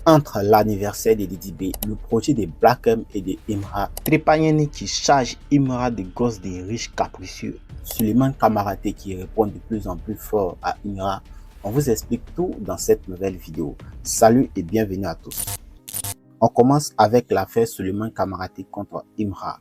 Entre l'anniversaire de Didi B, le projet de Black M et de Imra, Trépanienne qui charge Imra de gosses des riches capricieux, Suleiman Kamaraté qui répond de plus en plus fort à Imra, on vous explique tout dans cette nouvelle vidéo. Salut et bienvenue à tous. On commence avec l'affaire Suleiman Kamaraté contre Imra.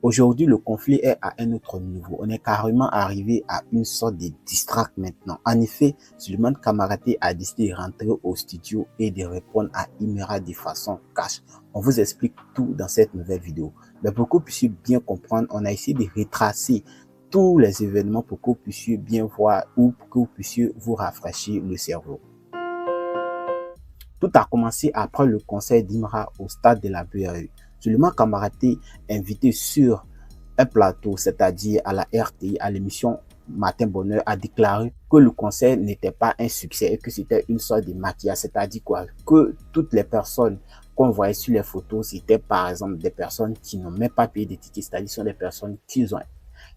Aujourd'hui, le conflit est à un autre niveau. On est carrément arrivé à une sorte de distract maintenant. En effet, Suleiman Kamaraté a décidé de rentrer au studio et de répondre à Imra de façon cash. On vous explique tout dans cette nouvelle vidéo. Mais pour que vous puissiez bien comprendre, on a essayé de retracer tous les événements pour que vous puissiez bien voir ou pour que vous puissiez vous rafraîchir le cerveau. Tout a commencé après le concert d'Imra au stade de la BAE. Suleiman Kamaraté, invité sur un plateau, c'est-à-dire à la RTI, à l'émission Matin Bonheur, a déclaré que le concert n'était pas un succès et que c'était une sorte de maquillage, c'est-à-dire quoi? Que toutes les personnes qu'on voyait sur les photos, c'était par exemple des personnes qui n'ont même pas payé des tickets, c'est-à-dire sont des personnes qu'ils ont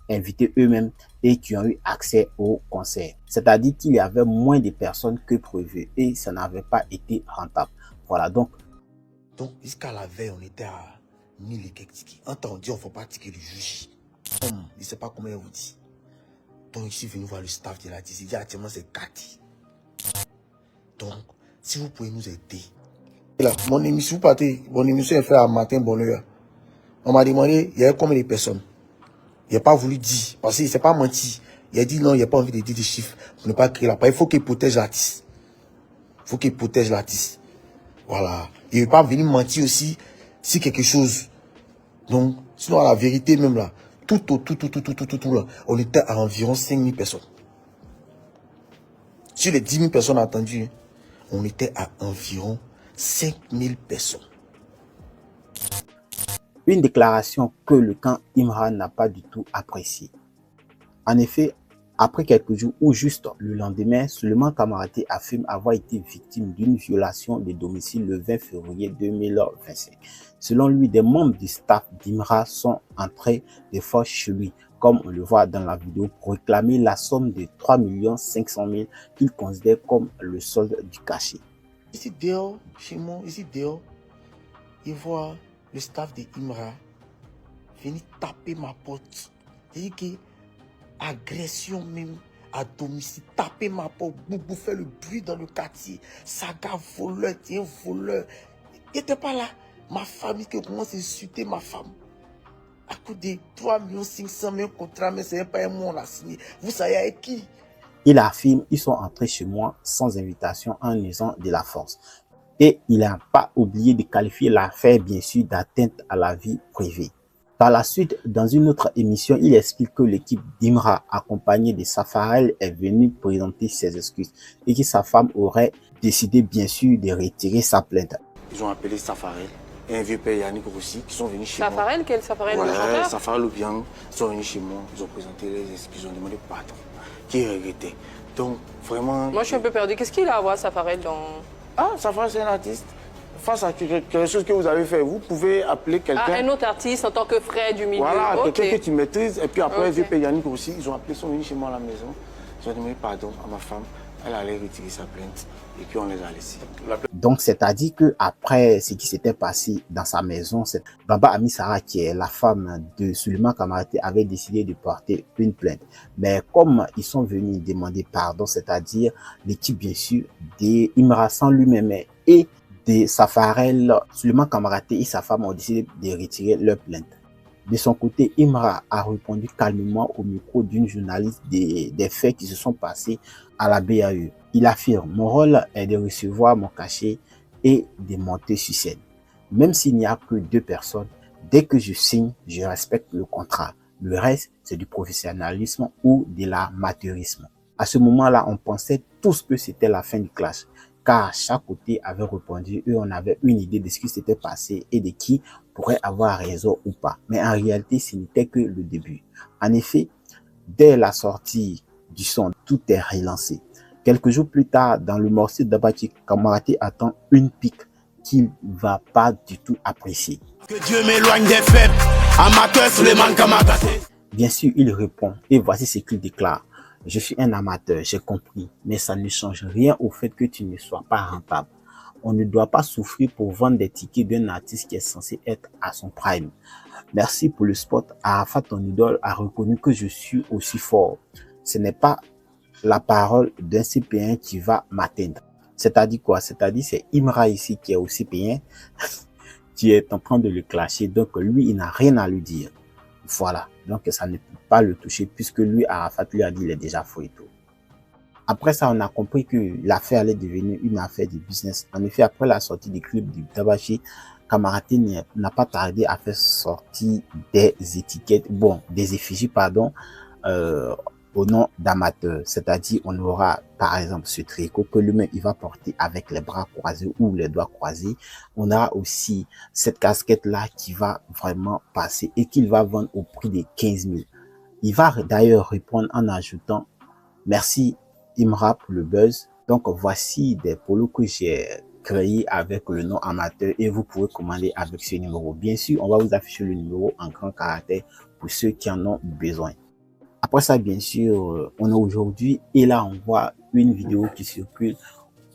invité eux-mêmes et qui ont eu accès au concert. C'est-à-dire qu'il y avait moins de personnes que prévu et ça n'avait pas été rentable. Voilà, donc jusqu'à la veille, on était à 1000 et quelques tickets. En temps, on dit on ne faut pas ticket du juge. Je ne sais pas comment on vous dit. Donc, je suis venu voir le staff de la DC. Il dit actuellement c'est Cathy. Donc, si vous pouvez nous aider. Et là, mon émission, vous partez, mon émission est faite à Matin Bonheur. On m'a demandé, il y avait combien de personnes? Il n'a pas voulu dire, parce qu'il ne s'est pas menti. Il a dit non, il n'a pas envie de dire des chiffres pour ne pas créer la peur. Il faut qu'il protège l'artiste. Il faut qu'il protège l'artiste. Voilà. Il ne veut pas venir mentir aussi si quelque chose. Donc, sinon, à la vérité même là, tout là, on était à environ 5000 personnes. Sur les 10 000 personnes attendues, on était à environ 5000 personnes. Une déclaration que le camp Imra n'a pas du tout appréciée. En effet, après quelques jours ou juste le lendemain, Suleiman Kamaraté affirme avoir été victime d'une violation de domicile le 20 février 2025. Selon lui, des membres du staff d'Imra sont entrés de force chez lui, comme on le voit dans la vidéo, pour réclamer la somme de 3 500 000 qu'il considère comme le solde du cachet. Ici dehors, chez moi, ici dehors, il voit le staff d'Imra venir taper ma porte. C'est-à-dire que agression même à domicile, taper ma porte, boubou, faire le bruit dans le quartier, saga voleur, tiens voleur. Il n'était pas là. Ma famille qui commence à insulter ma femme. À cause de 3 500 000 contrats, mais c'est pas un mot on a signé. Vous savez avec qui? Il affirme ils sont entrés chez moi sans invitation en usant de la force. Et il n'a pas oublié de qualifier l'affaire bien sûr d'atteinte à la vie privée. Par la suite, dans une autre émission, il explique que l'équipe d'Imra, accompagnée de Safarel, est venue présenter ses excuses et que sa femme aurait décidé bien sûr de retirer sa plainte. Ils ont appelé Safarel et un vieux père Yannick aussi qui sont venus chez moi. Safarel, quel Safarel? Ouais, Safarel ou bien, ils sont venus chez moi, ils ont présenté les excuses, ils ont demandé pardon, qui regrettait. Donc vraiment... Moi je suis un peu perdu. Qu'est-ce qu'il a à voir Safarel dans... Ah, Safarel c'est un artiste. Face à quelque chose que vous avez fait, vous pouvez appeler quelqu'un. Ah, un autre artiste en tant que frère du milieu. Voilà, okay. Quelqu'un que tu maîtrises. Et puis après, vieux père Yannick aussi, ils ont appelé, ils sont venus chez moi à la maison. Ils ont demandé pardon à ma femme. Elle allait retirer sa plainte. Et puis on les a laissés. Donc, c'est-à-dire que après ce qui s'était passé dans sa maison, Baba Amisara, qui est la femme de Suleiman Kamaraté, avait décidé de porter une plainte. Mais comme ils sont venus demander pardon, c'est-à-dire l'équipe bien sûr d'Imra sans lui-même et de Safarel, Suleiman Kamaraté et sa femme ont décidé de retirer leur plainte. De son côté, Imra a répondu calmement au micro d'une journaliste des faits qui se sont passés à la BAE. Il affirme: mon rôle est de recevoir mon cachet et de monter sur scène. Même s'il n'y a que 2 personnes, dès que je signe, je respecte le contrat. Le reste, c'est du professionnalisme ou de l'amateurisme. À ce moment-là, on pensait tous que c'était la fin du clash, car chaque côté avait répondu et on avait une idée de ce qui s'était passé et de qui pourrait avoir raison ou pas. Mais en réalité, ce n'était que le début. En effet, dès la sortie du son, tout est relancé. Quelques jours plus tard, dans le morceau d'Abati, Kamaraté attend une pique qu'il ne va pas du tout apprécier. Que Dieu m'éloigne des faibles, amateur Suleiman Kamaraté. Bien sûr, il répond et voici ce qu'il déclare: je suis un amateur, j'ai compris, mais ça ne change rien au fait que tu ne sois pas rentable. on ne doit pas souffrir pour vendre des tickets d'un artiste qui est censé être à son prime. Merci pour le spot. Arafat, ton idole, a reconnu que je suis aussi fort. Ce n'est pas la parole d'un CP1 qui va m'atteindre. C'est-à-dire quoi? C'est-à-dire c'est Imra ici qui est au CP1 qui est en train de le clasher. Donc lui, il n'a rien à lui dire. Voilà. Donc ça ne peut pas le toucher puisque lui, Arafat lui a dit il est déjà faux et tout. Après ça, on a compris que l'affaire allait devenir une affaire de business. En effet, après la sortie du clip du Tabachi, Camaraté n'a pas tardé à faire sortir des étiquettes, des effigies, au nom d'amateurs. C'est-à-dire, on aura, par exemple, ce tricot que lui-même, il va porter avec les bras croisés ou les doigts croisés. On a aussi cette casquette-là qui va vraiment passer et qu'il va vendre au prix de 15 000. Il va d'ailleurs répondre en ajoutant « Merci Imra pour le buzz ». Donc, voici des polos que j'ai créés avec le nom amateur et vous pouvez commander avec ce numéro. Bien sûr, on va vous afficher le numéro en grand caractère pour ceux qui en ont besoin. Après ça, bien sûr, on a aujourd'hui, et là, on voit une vidéo qui circule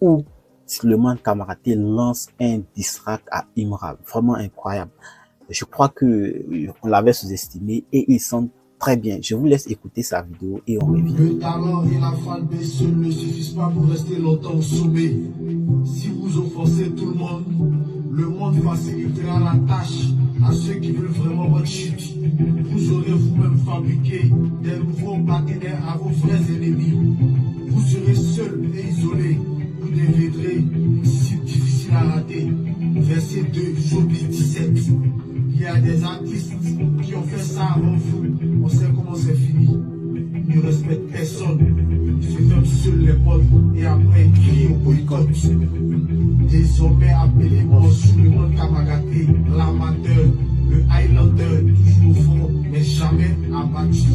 où Souleymane Camaraté lance un diss track à Imra. Vraiment incroyable. Je crois que on l'avait sous-estimé et il sent très bien. Je vous laisse écouter sa vidéo et on revient. Le talent et la fanbase seuls ne suffisent pas pour rester longtemps au sommet. Si vous offensez tout le monde facilitera la tâche à ceux qui veulent vraiment votre chute. Vous aurez vous-même fabriqué des nouveaux partenaires à vos vrais ennemis. Vous serez seul et isolé. Vous deviendrez une cible difficile à rater. Verset 2, Job 17. Il y a des artistes qui ont fait ça avant vous. On sait comment c'est fini. Ils ne respectent personne. Ils se donnent seuls les potes et après ils crient au boycott. Désormais appelez-moi Souleymane Camaraté, l'amateur, le Highlander, toujours au fond, mais jamais abattu.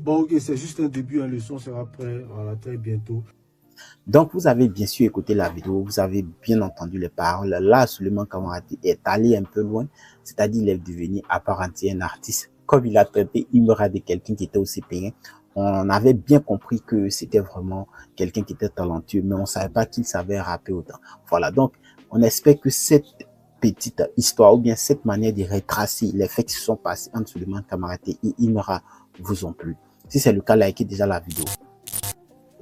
Bon, ok, c'est juste un début, le son sera prêt, voilà, très bientôt. Donc, vous avez bien sûr écouté la vidéo, vous avez bien entendu les paroles. Là, Souleymane Camaraté est allé un peu loin, c'est-à-dire il est devenu à part entière un artiste. Comme il a traité Imra de quelqu'un qui était aussi payé, on avait bien compris que c'était vraiment quelqu'un qui était talentueux, mais on savait pas qu'il savait rapper autant. Voilà, donc on espère que cette petite histoire ou bien cette manière de retracer les faits qui se sont passés entre Souleymane Camaraté et Imra vous ont plu. Si c'est le cas, likez déjà la vidéo.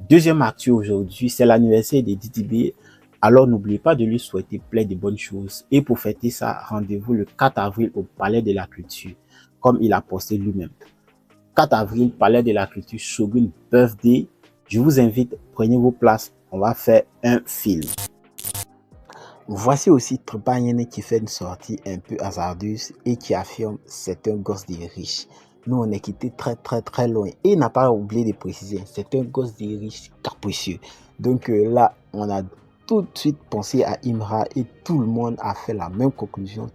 Deuxième actu aujourd'hui, c'est l'anniversaire de Didi B. Alors n'oubliez pas de lui souhaiter plein de bonnes choses. Et pour fêter ça, rendez-vous le 4 avril au Palais de la Culture, comme il a posté lui-même. 4 avril, Palais de la Culture, Shogun Birthday. Je vous invite, prenez vos places, on va faire un film. Voici aussi Trepagné qui fait une sortie un peu hasardeuse et qui affirme c'est un gosse des riches. Nous, on est quitté très loin. Et il n'a pas oublié de préciser, c'est un gosse des riches capricieux. Donc là, on a tout de suite pensé à Imra et tout le monde a fait la même conclusion.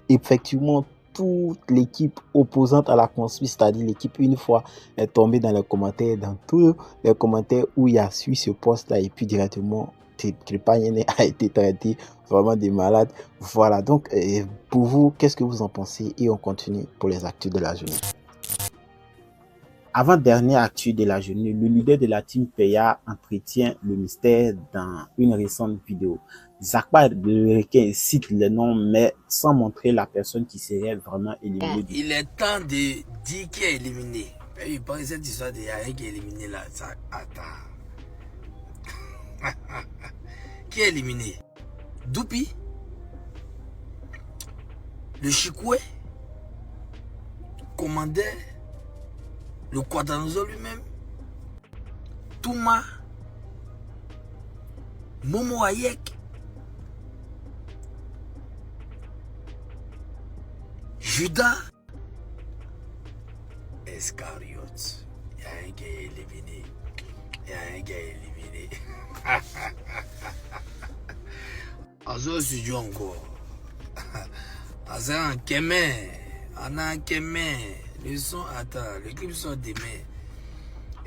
Effectivement, toute l'équipe opposante à la construit, c'est-à-dire l'équipe une fois est tombée dans les commentaires, dans tous les commentaires où il y a su ce poste-là et puis directement, Trepagné a été traité vraiment des malades. Voilà, donc pour vous, qu'est-ce que vous en pensez? Et on continue pour les actus de la journée. Avant-dernière actu de la journée, le leader de la team Peya entretient le mystère dans une récente vidéo. Zakpa le requin cite le nom, mais sans montrer la personne qui serait vraiment éliminée. Bon, il est temps de dire qui est éliminé. Il paraît que cette histoire de Yaya qui est éliminé là, ça attend. Qui est éliminé? Doupi? Le Chikwe? Commandait? Le Quadanozo lui-même? Touma? Momo Hayek? Judas? Escariote. Il y a un qui est éliminé. Il y a un qui est éliminé. Azo studio encore. Azo en Kémé. On a un Kémé. Le son, attends, le clip sort demain.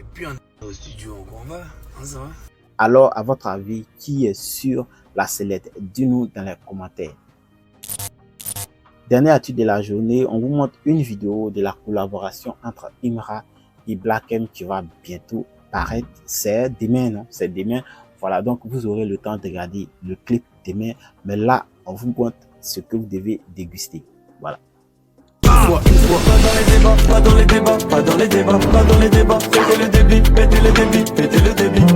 Et puis on est au studio encore. On va. Alors, à votre avis, qui est sur la sellette? Dites-nous dans les commentaires. Dernière actu de la journée, on vous montre une vidéo de la collaboration entre Imra et Black M qui va bientôt paraître, c'est demain, non? C'est demain. Voilà, donc vous aurez le temps de regarder le clip demain. Mais là, on vous montre ce que vous devez déguster. Voilà. Pas dans les débats, pas dans les débats, pas dans les débats, pas dans les débats. Pétez le débit, pétez le débit, pétez le débit.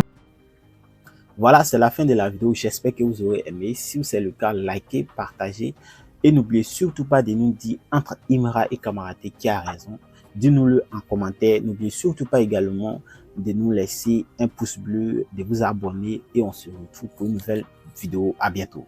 Voilà, c'est la fin de la vidéo. J'espère que vous aurez aimé. Si c'est le cas, likez, partagez. Et n'oubliez surtout pas de nous dire entre Imra et Kamaraté qui a raison. Dites-nous-le en commentaire. N'oubliez surtout pas également de nous laisser un pouce bleu, de vous abonner. Et on se retrouve pour une nouvelle vidéo. À bientôt.